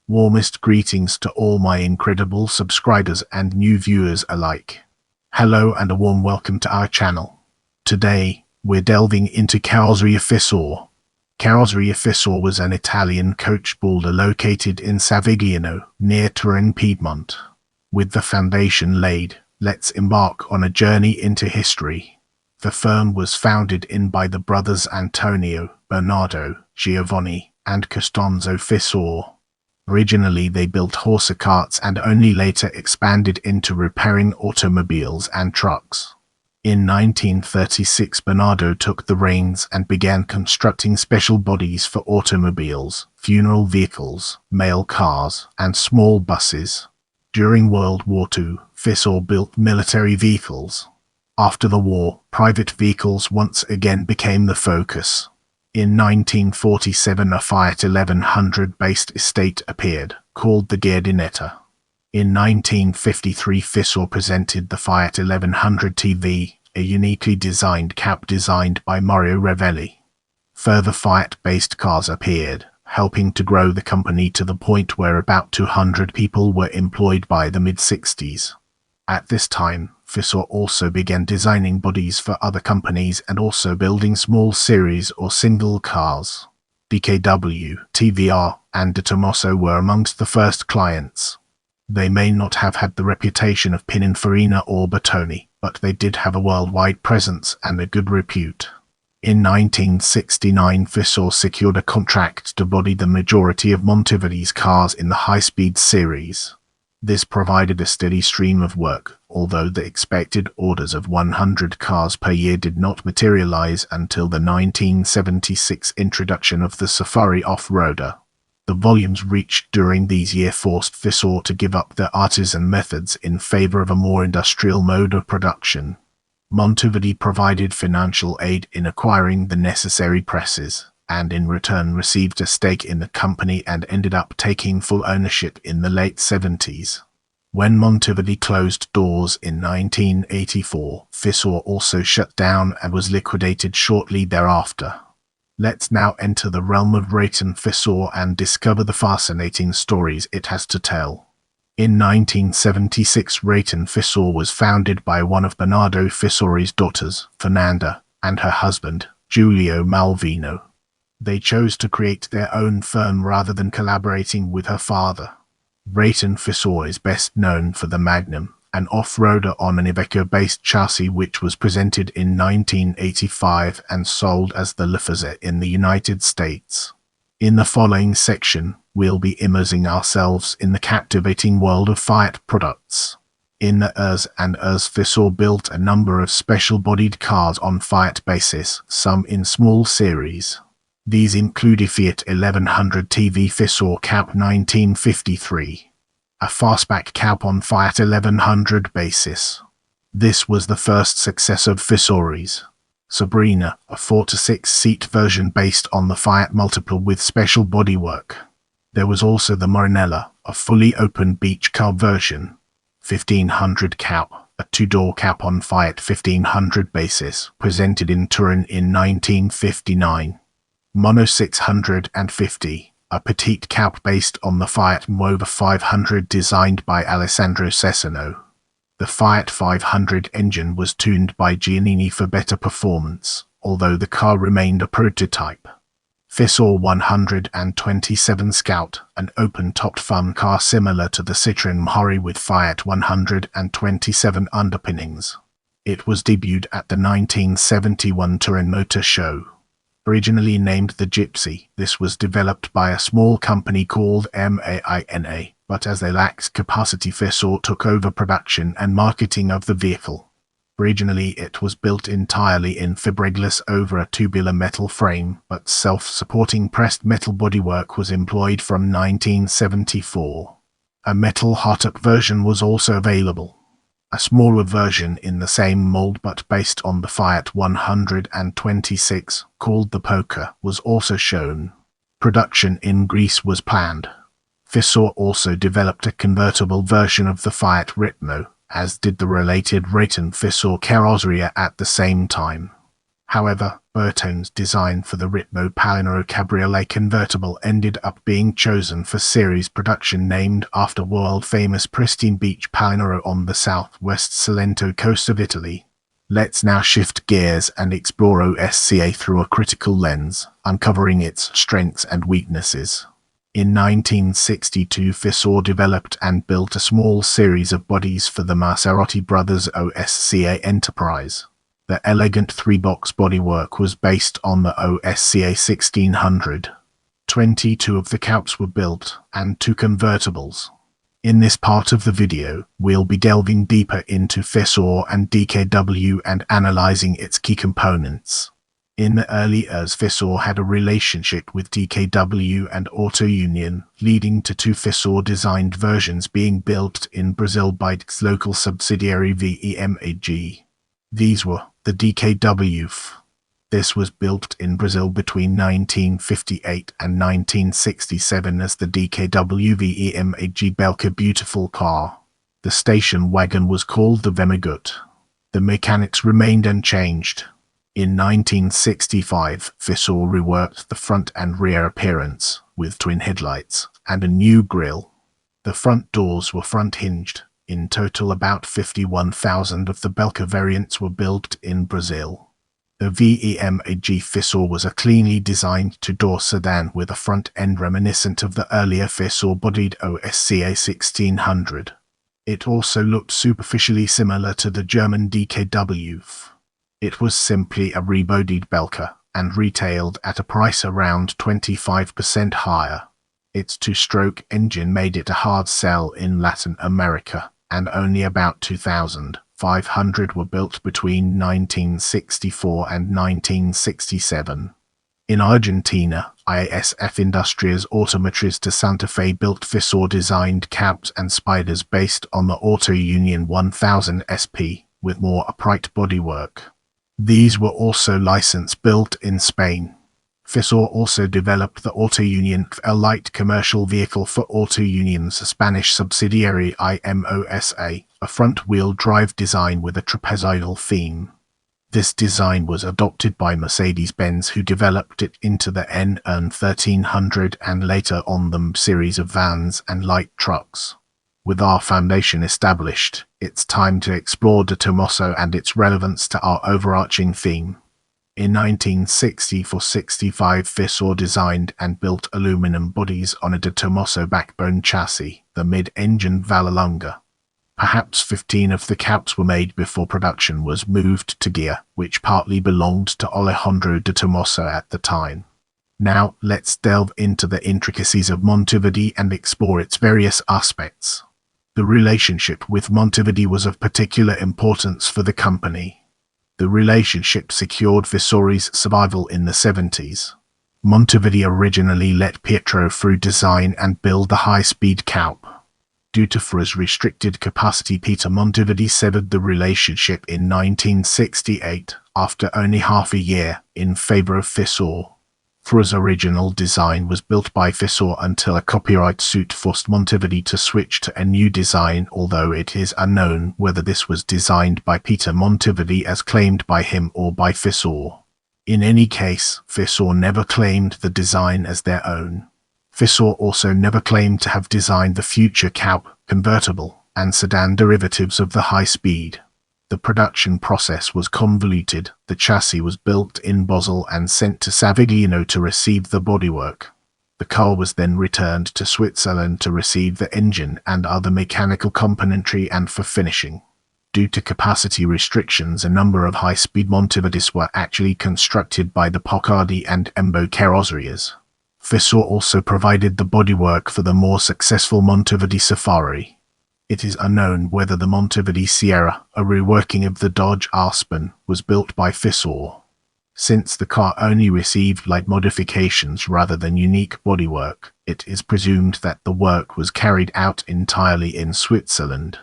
Warmest greetings to all my incredible subscribers and new viewers alike. Hello and a warm welcome to our channel. Today, we're delving into Carrozzeria Fissore. Carrozzeria Fissore was an Italian coach builder located in Savigliano, near Turin, Piedmont. With the foundation laid, let's embark on a journey into history. The firm was founded by the brothers Antonio, Bernardo, Giovanni, and Costanzo Fissore. Originally they built horse carts and only later expanded into repairing automobiles and trucks. In 1936 Bernardo took the reins and began constructing special bodies for automobiles, funeral vehicles, mail cars, and small buses. During World War II, Fissore built military vehicles. After the war, private vehicles once again became the focus. In 1947 a Fiat 1100-based estate appeared, called the Giardinetta. In 1953 Fissore presented the Fiat 1100 TV, a uniquely designed cab designed by Mario Ravelli. Further Fiat-based cars appeared, helping to grow the company to the point where about 200 people were employed by the mid-60s. At this time, Fissore also began designing bodies for other companies and also building small series or single cars. DKW, TVR, and De Tomaso were amongst the first clients. They may not have had the reputation of Pininfarina or Bertoni, but they did have a worldwide presence and a good repute. In 1969 Fissore secured a contract to body the majority of Monteverdi's cars in the high-speed series. This provided a steady stream of work, although the expected orders of 100 cars per year did not materialize until the 1976 introduction of the Safari off-roader. The volumes reached during these years forced Fissore to give up their artisan methods in favor of a more industrial mode of production. Monteverdi provided financial aid in acquiring the necessary presses, and in return received a stake in the company and ended up taking full ownership in the late 70s. When Monteverdi closed doors in 1984, Fissore also shut down and was liquidated shortly thereafter. Let's now enter the realm of Rayton Fissore and discover the fascinating stories it has to tell. In 1976 Rayton Fissore was founded by one of Bernardo Fissore's daughters, Fernanda, and her husband, Giulio Malvino. They chose to create their own firm rather than collaborating with her father. Rayton Fissore is best known for the Magnum, an off-roader on an Iveco-based chassis which was presented in 1985 and sold as the Lefausse in the United States. In the following section, we'll be immersing ourselves in the captivating world of Fiat products. In the years and years Fissore built a number of special-bodied cars on Fiat basis, some in small series. These include a Fiat 1100 TV Fissore Cab 1953, a fastback cab on Fiat 1100 basis. This was the first success of Fissore's. Sabrina, a 4 to 6 seat version based on the Fiat Multiple with special bodywork. There was also the Marinella, a fully open beach car version. 1500 cab, a 2-door cab on Fiat 1500 basis, presented in Turin in 1959. Mono 650, a petite cab based on the Fiat Nuova 500 designed by Alessandro Cesano. The Fiat 500 engine was tuned by Giannini for better performance, although the car remained a prototype. Fissore 127 Scout, an open-topped fun car similar to the Citroën Mhari with Fiat 127 underpinnings. It was debuted at the 1971 Turin Motor Show. Originally named the Gypsy, this was developed by a small company called MAINA, but as they lacked capacity Fissore took over production and marketing of the vehicle. Originally it was built entirely in fiberglass over a tubular metal frame, but self-supporting pressed metal bodywork was employed from 1974. A metal hardtop version was also available. A smaller version in the same mold but based on the Fiat 126, called the Poker, was also shown. Production in Greece was planned. Fissore also developed a convertible version of the Fiat Ritmo, as did the related Rayton Fissore Carrozzeria at the same time. However, Bertone's design for the Ritmo Palinaro Cabriolet convertible ended up being chosen for series production, named after world-famous pristine beach Palinaro on the southwest Salento coast of Italy. Let's now shift gears and explore OSCA through a critical lens, uncovering its strengths and weaknesses. In 1962, Fissore developed and built a small series of bodies for the Maserati Brothers OSCA enterprise. The elegant three-box bodywork was based on the OSCA 1600. 22 of the coupes were built, and 2 convertibles. In this part of the video, we'll be delving deeper into Fissore and DKW and analyzing its key components. In the early years, Fissore had a relationship with DKW and Auto Union, leading to 2 Fissore-designed versions being built in Brazil by its local subsidiary VEMAG. These were the DKW. This was built in Brazil between 1958 and 1967 as the DKW VEMAG Belka Beautiful car. The station wagon was called the Vemagut. The mechanics remained unchanged. In 1965, Fissore reworked the front and rear appearance, with twin headlights and a new grille. The front doors were front-hinged. In total, about 51,000 of the Belka variants were built in Brazil. The VEMAG Fissore was a cleanly designed two-door sedan with a front end reminiscent of the earlier Fissore-bodied OSCA 1600. It also looked superficially similar to the German DKW. It was simply a rebodied Belka, and retailed at a price around 25% higher. Its 2-stroke engine made it a hard sell in Latin America, and only about 2,500 were built between 1964 and 1967. In Argentina, IASF Industrias Automotriz de Santa Fe built Fissore-designed cabs and spiders based on the Auto Union 1000 SP, with more upright bodywork. These were also license-built in Spain. Fissore also developed the Auto Union, a light commercial vehicle for Auto Union's Spanish subsidiary IMOSA, a front-wheel drive design with a trapezoidal theme. This design was adopted by Mercedes-Benz, who developed it into the NN 1300 and later on the series of vans and light trucks. With our foundation established, it's time to explore the Tomaso and its relevance to our overarching theme. In 1964-65, Fissore designed and built aluminum bodies on a De Tomaso backbone chassis, the mid-engine Vallelunga. Perhaps 15 of the cabs were made before production was moved to gear, which partly belonged to Alejandro de Tomaso at the time. Now, let's delve into the intricacies of Monteverdi and explore its various aspects. The relationship with Monteverdi was of particular importance for the company. The relationship secured Fissore's survival in the 70s. Monteverdi originally let Pietro through design and build the high-speed coupe. Due to Fissore's restricted capacity, Peter Monteverdi severed the relationship in 1968, after only half a year, in favor of Fissore. Fissore's original design was built by Fissore until a copyright suit forced Monteverdi to switch to a new design, although it is unknown whether this was designed by Peter Monteverdi as claimed by him or by Fissore. In any case, Fissore never claimed the design as their own. Fissore also never claimed to have designed the future coupe, convertible, and sedan derivatives of the high-speed. The production process was convoluted. The chassis was built in Basel and sent to Savigliano to receive the bodywork. The car was then returned to Switzerland to receive the engine and other mechanical componentry and for finishing. Due to capacity restrictions, a number of high-speed Monteverdis were actually constructed by the Poccardi and Embo carrozzerias. Fissore also provided the bodywork for the more successful Monteverdi Safari. It is unknown whether the Monteverdi Sierra, a reworking of the Dodge Aspen, was built by Fissore. Since the car only received light modifications rather than unique bodywork, it is presumed that the work was carried out entirely in Switzerland.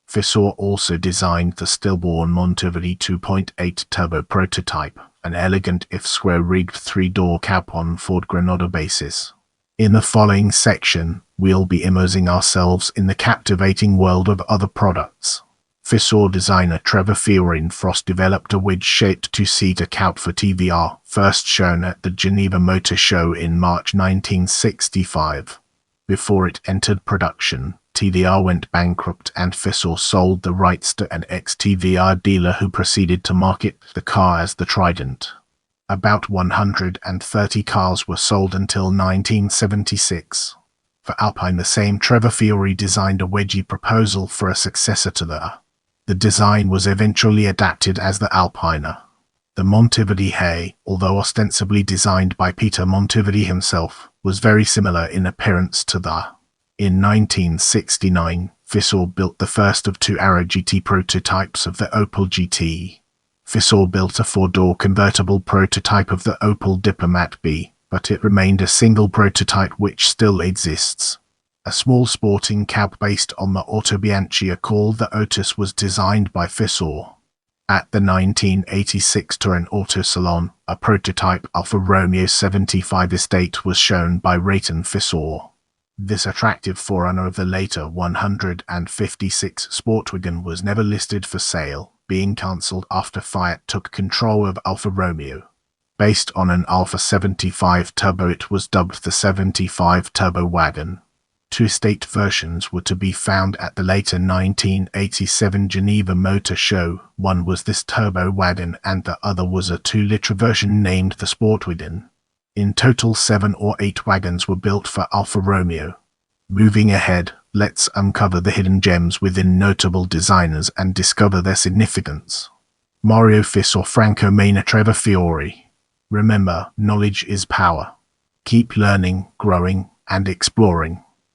Fissore also designed the stillborn Monteverdi 2.8 turbo prototype, an elegant if-square rigged 3-door coupe on Ford Granada basis. In the following section, we'll be immersing ourselves in the captivating world of other products. Fissore designer Trevor Fiorin-Frost developed a wedge-shaped two-seater coupe for TVR, first shown at the Geneva Motor Show in March 1965. Before it entered production, TVR went bankrupt and Fissore sold the rights to an ex-TVR dealer who proceeded to market the car as the Trident. About 130 cars were sold until 1976. For Alpine, the same Trevor Fiore designed a wedgie proposal for a successor to the design was eventually adapted as the Alpina. The Monteverdi, although ostensibly designed by Peter Monteverdi himself, was very similar in appearance to the. In 1969, Fissore built the first of two Aero GT prototypes of the Opel GT. Fissore built a four-door convertible prototype of the Opel Diplomat B, but it remained a single prototype which still exists. A small sporting cab based on the Autobianchia called the Otis was designed by Fissore. At the 1986 Turin Auto Salon, a prototype Alfa Romeo 75 Estate was shown by Rayton Fissore. This attractive forerunner of the later 156 Sportwagen was never listed for sale, being cancelled after Fiat took control of Alfa Romeo. Based on an Alfa 75 Turbo, it was dubbed the 75 Turbo Wagon. Two estate versions were to be found at the later 1987 Geneva Motor Show. One was this Turbo Wagon and the other was a 2-liter version named the Sportwagen. In total 7 or 8 wagons were built for Alfa Romeo. Moving ahead, let's uncover the hidden gems within notable designers and discover their significance. Mario Fissore, Franco Mena, Trevor Fiore. Remember, knowledge is power. Keep learning, growing, and exploring.